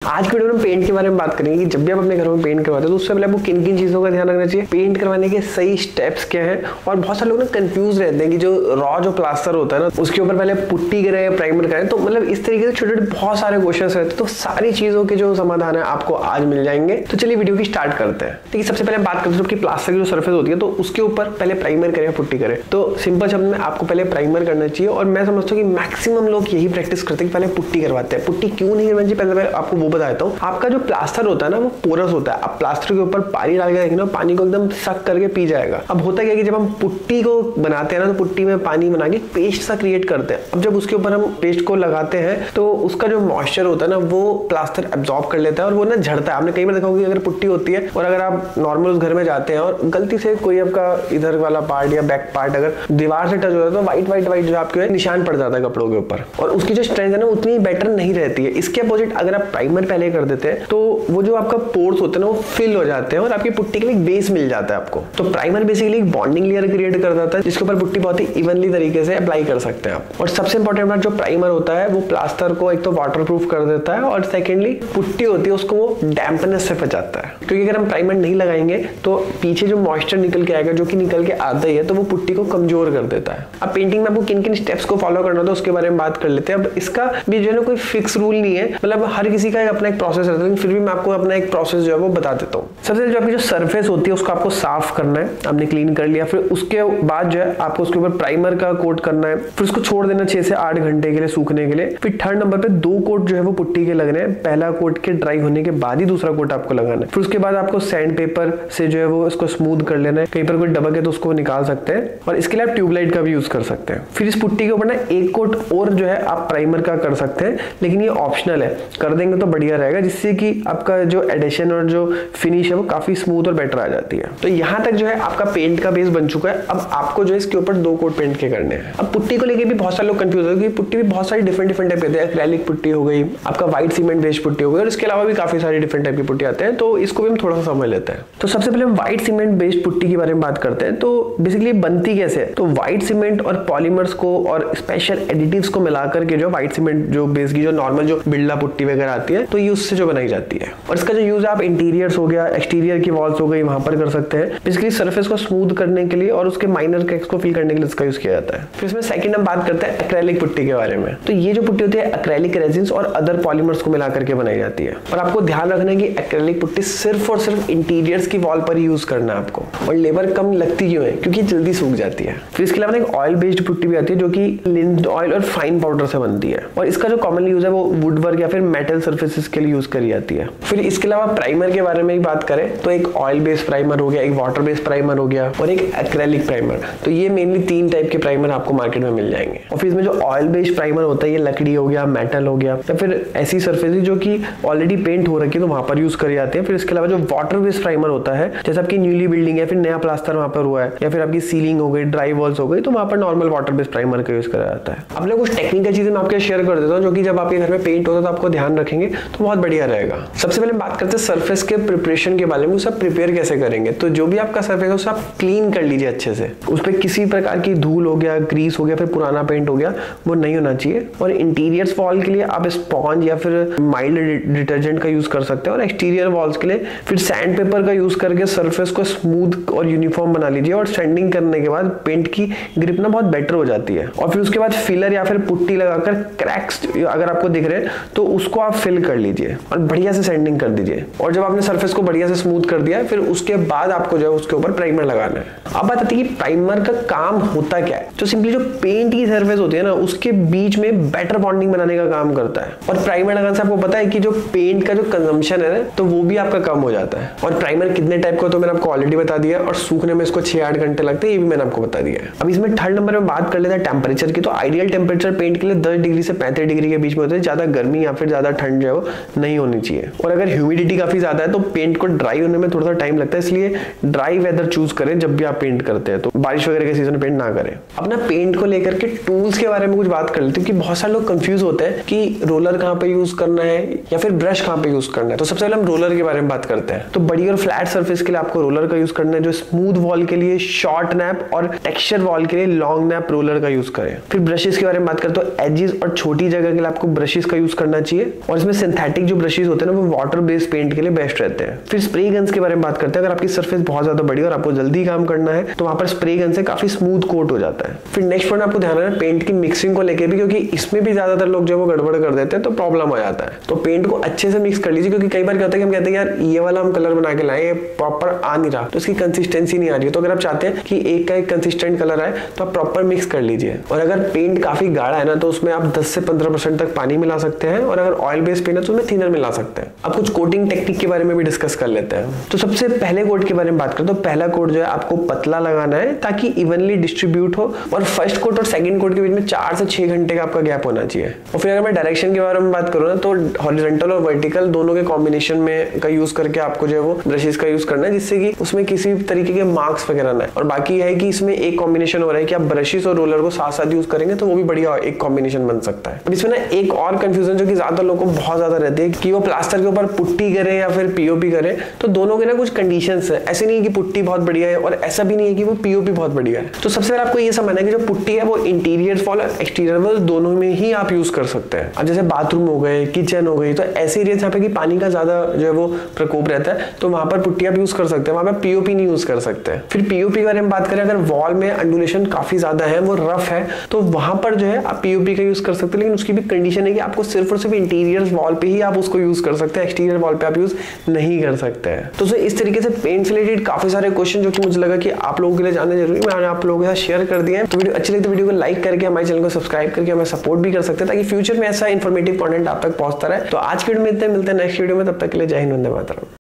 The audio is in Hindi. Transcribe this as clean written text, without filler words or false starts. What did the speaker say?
आज की वीडियो में पेंट के बारे में बात करेंगे कि जब भी आप अपने घर में पेंट करवाते हैं तो उससे पहले आपको किन किन चीज़ों का ध्यान रखना चाहिए, पेंट करवाने के सही स्टेप्स क्या हैं। और बहुत सारे लोग ना कंफ्यूज रहते हैं कि जो रॉ जो प्लास्टर होता है ना उसके ऊपर पहले पुट्टी करें या प्राइमर करें। तो मतलब इस तरीके से छोटे छोटे बहुत सारे क्वेश्चन रहते हैं। तो सारी चीज़ों के जो समाधान है आपको आज मिल जाएंगे। तो चलिए वीडियो की स्टार्ट करते हैं। देखिए सबसे पहले बात करते हैं कि प्लास्टर की जो सर्फेस होती है तो उसके ऊपर पहले प्राइमर करें या पुट्टी करें। तो सिंपल शब्द में आपको पहले प्राइमर करना चाहिए और मैं समझता हूँ कि मैक्सिमम लोग यही प्रैक्टिस करते हैं कि पहले पुट्टी करवाते हैं। पुट्टी क्यों नहीं करवानी चाहिए पहले आपको वो बताता हूँ। आपका जो प्लास्टर होता है ना वो पोरस होता है। आप प्लास्टर के ऊपर पानी डाल के देखना, पानी को एकदम सक करके पी जाएगा। अब होता क्या है कि जब हम पुट्टी को बनाते हैं ना तो पुट्टी में पानी बना के पेस्ट सा क्रिएट करते हैं। अब जब उसके ऊपर हम पेस्ट को लगाते हैं तो उसका जो मॉइस्चर होता है ना वो प्लास्टर एब्जॉर्ब कर लेता है और वो ना झड़ता है। आपने कई बार देखा होगा कि अगर पुट्टी होती है और अगर आप नॉर्मल उस घर में जाते हैं और गलती से कोई आपका इधर वाला पार्ट या बैक पार्ट अगर दीवार से टच हो जाता है तो व्हाइट जो आपके निशान पड़ जाता है कपड़ों के ऊपर और उसकी जो स्ट्रेंथ है ना उतनी बेटर नहीं रहती है। इसके अपोजिट अगर आप प्राइमर पहले कर देते हैं तो वो जो आपका पोर्स होते हैं ना वो फिल हो जाते हैं और आपकी पुट्टी के लिए बेस मिल जाता है आपको। तो प्राइमर बेसिकली एक बॉन्डिंग लेयर क्रिएट कर देता है जिसके ऊपर पुट्टी बहुत ही इवनली तरीके से अप्लाई कर सकते हैं आप। और सबसे इंपॉर्टेंट बात जो प्राइमर होता है वो प्लास्टर को एक तो वाटरप्रूफ कर देता है और सेकेंडली पुट्टी होती है उसको वो डैम्पनेस से बचाता है। क्योंकि अगर हम प्राइमर नहीं लगाएंगे तो पीछे जो मॉइस्चर निकल के आएगा जो कि निकल के आता ही है तो वो पुट्टी को कमजोर कर देता है। अब पेंटिंग में आपको किन किन स्टेप्स को फॉलो करना होता है उसके बारे में बात कर लेते हैं। अब इसका भी जो है ना कोई फिक्स रूल नहीं है, मतलब हर किसी का अपना एक प्रोसेस रहता है, लेकिन फिर भी मैं आपको अपना एक प्रोसेस जो है वो बता देता हूँ। सबसे पहले जो आपकी जो सरफेस होती है उसको आपको साफ करना है। आपने क्लीन कर लिया, फिर उसके बाद जो है आपको उसके ऊपर प्राइमर का कोट करना है, फिर उसको छोड़ देना 6 से 8 घंटे के लिए सूखने के लिए। फिर थर्ड नंबर पे 2 कोट जो है वो पुट्टी के लगने हैं। पहला कोट के ड्राई होने के बाद ही दूसरा कोट आपको लगाना है। फिर उसके बाद आपको सैंड पेपर से जो है वो इसको स्मूथ कर लेना है। कहीं पर कोई दबक है तो उसको निकाल सकते हैं और इसके लिए आप ट्यूबलाइट का भी यूज कर सकते हैं। फिर इस पुट्टी के ऊपर ना 1 कोट और जो है आप प्राइमर का कर सकते हैं, लेकिन ये ऑप्शनल है। कर देंगे तो बढ़िया रहेगा जिससे कि आपका जो एडिशन और जो फिनिश है वो काफी स्मूथ और बेटर आ जाती है। तो यहाँ तक जो है आपका पेंट का बेस बन चुका है। अब आपको जो है इसके ऊपर 2 कोट पेंट के करने हैं। अब पुट्टी को लेके भी बहुत सारे लोग कंफ्यूज हो गए। पुट्टी भी बहुत सारी डिफरेंट टाइप के हैं। एक्रेलिक पुट्टी हो गई, आपका व्हाइट सीमेंट बेस्ड पुट्टी हो गई और इसके अलावा भी काफी सारी डिफरेंट टाइप की पुट्टी आते हैं। तो इसको भी हम थोड़ा सा समझ लेते हैं। तो सबसे पहले हम व्हाइट सीमेंट बेस्ड पुट्टी के बारे में बात करते हैं। तो बेसिकली बनती कैसे है, तो व्हाइट सीमेंट और पॉलीमर्स को और स्पेशल एडिटिव्स को मिलाकर के जो व्हाइट सीमेंट जो बेस की जो नॉर्मल जो बिरला पुट्टी वगैरह आती है तो ये उससे जो बनाई जाती है। और इसका जो यूज आप इंटीरियर्स हो गया, एक्सटीरियर की वॉल्स हो गई, वहां पर कर सकते हैं। बेसिकली सरफेस को स्मूथ करने के लिए और उसके माइनर क्रैक्स को फिल करने के लिए इसका यूज किया जाता है। फिर इसमें सेकंड हम बात करते हैं एक्रेलिक पुट्टी के बारे में। तो ये जो पुट्टी होती है एक्रेलिक रेजिन्स और अदर पॉलीमर्स को मिलाकर के बनाई जाती है। और आपको ध्यान रखना है कि एक्रेलिक पुट्टी सिर्फ और सिर्फ इंटीरियर्स की वॉल पर ही यूज करना है आपको। और लेबर कम लगती क्यों है, क्योंकि जल्दी सूख जाती है। फिर इसके अलावा एक ऑयल बेस्ड पुट्टी भी आती है जो कि लिंट ऑयल और फाइन पाउडर से बनती है और इसका जो कॉमनली यूज है वो वुड वर्क या फिर मेटल सर्फेसिस के लिए यूज करी जाती है। फिर इसके अलावा प्राइमर के बारे में ही बात करें तो एक ऑयल बेस्ड प्राइमर हो गया, एक वाटर बेस्ड प्राइमर हो गया और एक एक्रेलिक प्राइमर। तो ये मेनली 3 टाइप के प्राइमर आपको मार्केट में मिल जाएंगे। और फिर इसमें जो ऑयल बेस्ड प्राइमर होता है ये लकड़ी हो गया, मेटल हो गया या फिर ऐसी सर्फेस जो कि ऑलरेडी पेंट हो रखी है तो वहां पर यूज करी जाती है। फिर इसके अलावा जो वाटर बेस्ड प्राइमर होता है जैसे आपकी न्यूली बिल्डिंग है, फिर नया प्लास्टर वहां पर हुआ है या फिर आपकी सीलिंग हो गई, ड्राई वॉल्स हो गई, तो वहां पर नॉर्मल वाटर बेस्ड प्राइमर का यूज करा जाता है। अब कुछ टेक्निकल चीजें मैं आपके शेयर कर देता हूँ जो कि जब आपके घर में पेंट होता है तो आपको ध्यान रखेंगे तो बहुत बढ़िया रहेगा। सबसे पहले बात करते हैं सरफेस के प्रिपरेशन के बारे में, उसे प्रिपेयर कैसे करेंगे। तो जो भी आपका सरफेस है उसे आप क्लीन कर लीजिए अच्छे से। उस पर किसी प्रकार की धूल हो गया, ग्रीस हो गया, फिर पुराना पेंट हो गया, वो नहीं होना चाहिए। और इंटीरियर्स वॉल के लिए आप स्पॉन्ज या फिर माइल्ड डिटर्जेंट का यूज कर सकते हैं और एक्सटीरियर वॉल्स के लिए फिर सैंड पेपर का यूज करके सरफेस को स्मूथ और यूनिफॉर्म बना लीजिए। और सैंडिंग करने के बाद पेंट की ग्रिप ना बहुत बेटर हो जाती है। और फिर उसके बाद फिलर या फिर पुट्टी लगाकर क्रैक्स अगर आपको दिख रहे हैं तो उसको आप फिल कर लीजिए और बढ़िया से सैंडिंग कर दीजिए। और जब आपने सरफेस को बढ़िया से स्मूथ कर दिया फिर उसके बाद आपको जो है उसके ऊपर प्राइमर लगाना है। अब बात आती है कि प्राइमर का काम होता क्या है। तो सिंपली जो पेंट की सरफेस होती है ना उसके बीच में बेटर बॉन्डिंग बनाने का काम करता है। और प्राइमर लगाने से आपको पता है कि जो पेंट का जो कंजम्पशन है तो वो भी आपका कम हो जाता है। और प्राइमर कितने टाइप का तो मैंने आपको ऑलरेडी बता दिया और सूखने में इसको 6-8 घंटे लगते हैं, ये भी मैंने आपको बता दिया है। अब इसमें थर्ड नंबर में बात कर लेते हैं टेम्परेचर की। तो आइडियल टेम्परेचर पेंट के लिए 10 डिग्री से 35 डिग्री के बीच में होता है। ज्यादा गर्मी या फिर ज्यादा ठंड जो है वो नहीं होनी चाहिए। और अगर ह्यूमिडिटी काफी ज्यादा है तो पेंट को ड्राई होने में थोड़ा सा टाइम लगता है, इसलिए ड्राई वेदर चूज करें जब भी आप पेंट करते हैं। तो बारिश वगैरह के सीजन में पेंट ना करें। अपना पेंट को लेकर के टूल्स के बारे में कुछ बात कर लेते हैं कि बहुत सारे लोग कंफ्यूज होते हैं कि रोलर कहाँ पे यूज करना है या फिर ब्रश कहाँ पे यूज करना है। तो सबसे पहले हम रोलर के बारे में बात करते हैं। तो बड़ी और फ्लैट सर्फेस के लिए आपको रोलर का यूज करना है। जो स्मूथ वॉल के लिए शॉर्ट नैप और टेक्सचर वॉल के लिए लॉन्ग नैप रोलर का यूज करें। फिर ब्रशेस के बारे में बात करते हैं तो एजेस और छोटी जगह के लिए आपको ब्रशेस का यूज करना चाहिए। और इसमें सिंथेटिक जो ब्रशेस होते हैं ना वो वाटर बेस्ड पेंट के लिए बेस्ट रहते हैं। फिर स्प्रे गन्स के बारे में बात करते हैं। अगर आपकी सरफेस बहुत ज्यादा बड़ी और आपको जल्दी काम करना है तो वहां पर स्प्रे गन से काफी स्मूथ कोट हो जाता है। फिर नेक्स्ट पॉइंट आपको ध्यान रखना है पेंट की मिक्सिंग को लेकर भी, क्योंकि इसमें भी ज्यादातर लोग जो वो गड़बड़ कर देते हैं तो प्रॉब्लम आ जाता है। तो पेंट को अच्छे से मिक्स कर लीजिए, क्योंकि कई बार क्या होता है कि हम कहते हैं यार ये वाला हम कलर बना के लाए, ये प्रॉपर आ नहीं रहा, तो इसकी कंसिस्टेंसी नहीं आ रही है। तो अगर आप चाहते हैं कि एक का एक कंसिस्टेंट कलर आए तो आप प्रॉपर मिक्स कर लीजिए। और अगर पेंट काफी गाढ़ा है ना तो उसमें आप 10 से 15% तक पानी मिला सकते हैं, और अगर ऑयल बेस्ड पेंट है तो उसमें थिनर मिला सकते हैं। अब कुछ कोटिंग टेक्निक के बारे में भी डिस्कस कर लेते हैं। तो सबसे पहले कोट के बारे में बात करें तो पहला कोट जो है आपको पतला लगाना है ताकि इवनली डिस्ट्रीब्यूट हो, और फर्स्ट कोट और सेकंड कोट के बीच में 4 से 6 घंटे का आपका गैप होना चाहिए। और फिर अगर मैं डायरेक्शन के बारे में बात करूँ ना तो हॉरिजॉन्टल और वर्टिकल दोनों के कॉम्बिनेशन में का यूज करके आपको जो है वो ब्रशेस का यूज करना है, जिससे कि उसमें किसी भी तरीके के मार्क्स वगैरह ना है। और बाकी है कि इसमें एक कॉम्बिनेशन हो रहा है कि आप ब्रशेस और रोलर को साथ साथ यूज करेंगे तो वो भी बढ़िया एक कॉम्बिनेशन बन सकता है। और इसमें ना एक और कंफ्यूजन जो कि ज्यादा लोगों को बहुत ज्यादा रहती है कि वो प्लास्टर के ऊपर पुट्टी करे या फिर पीओपी करे, तो दोनों के ना कुछ कंडीशंस है। ऐसे नहीं है कि पुट्टी बहुत बढ़िया है और ऐसा भी नहीं है कि वो पीओपी बहुत बढ़िया है। तो सबसे पहले आपको ये समझना है कि जो पुट्टी है वो इंटीरियर वॉल और एक्सटीरियर वॉल दोनों में ही आप यूज कर सकते हैं। अब जैसे बाथरूम हो गए, किचन हो गई, तो ऐसे एरिया जहाँ पे कि पानी का ज्यादा जो है वो प्रकोप रहता है तो वहां पर पुट्टी आप यूज कर सकते हैं, वहां पर पीओपी नहीं यूज कर सकते। फिर पीओपी के बारे में बात करें, अगर वॉल में अंडुलेशन काफी ज्यादा है, वो रफ है, तो वहां पर जो है आप पीओपी का यूज कर सकते हैं, लेकिन उसकी भी कंडीशन है कि आपको सिर्फ और सिर्फ इंटीरियर वॉल पे ही आप उसको यूज कर सकते हैं, एक्सटीरियर वॉल पे आप यूज नहीं कर सकते हैं। तो इस तरीके से पेंट से रिलेटेड काफी सारे क्वेश्चन जो कि मुझे लगा कि आप लोगों के लिए जानना जरूरी, मैंने आप लोगों के साथ शेयर कर दिया है। तो वीडियो अच्छी लगी तो वीडियो को लाइक करके हमारे चैनल को सब्सक्राइब करके हमें सपोर्ट भी कर सकते हैं, ताकि फ्यूचर में ऐसा इन्फॉर्मेटिव कंटेंट आप तक पहुंचता रहे। तो आज की वीडियो में इतने, मिलते हैं नेक्स्ट वीडियो में, तब तक के लिए जय हिंद, वंदे मातरम।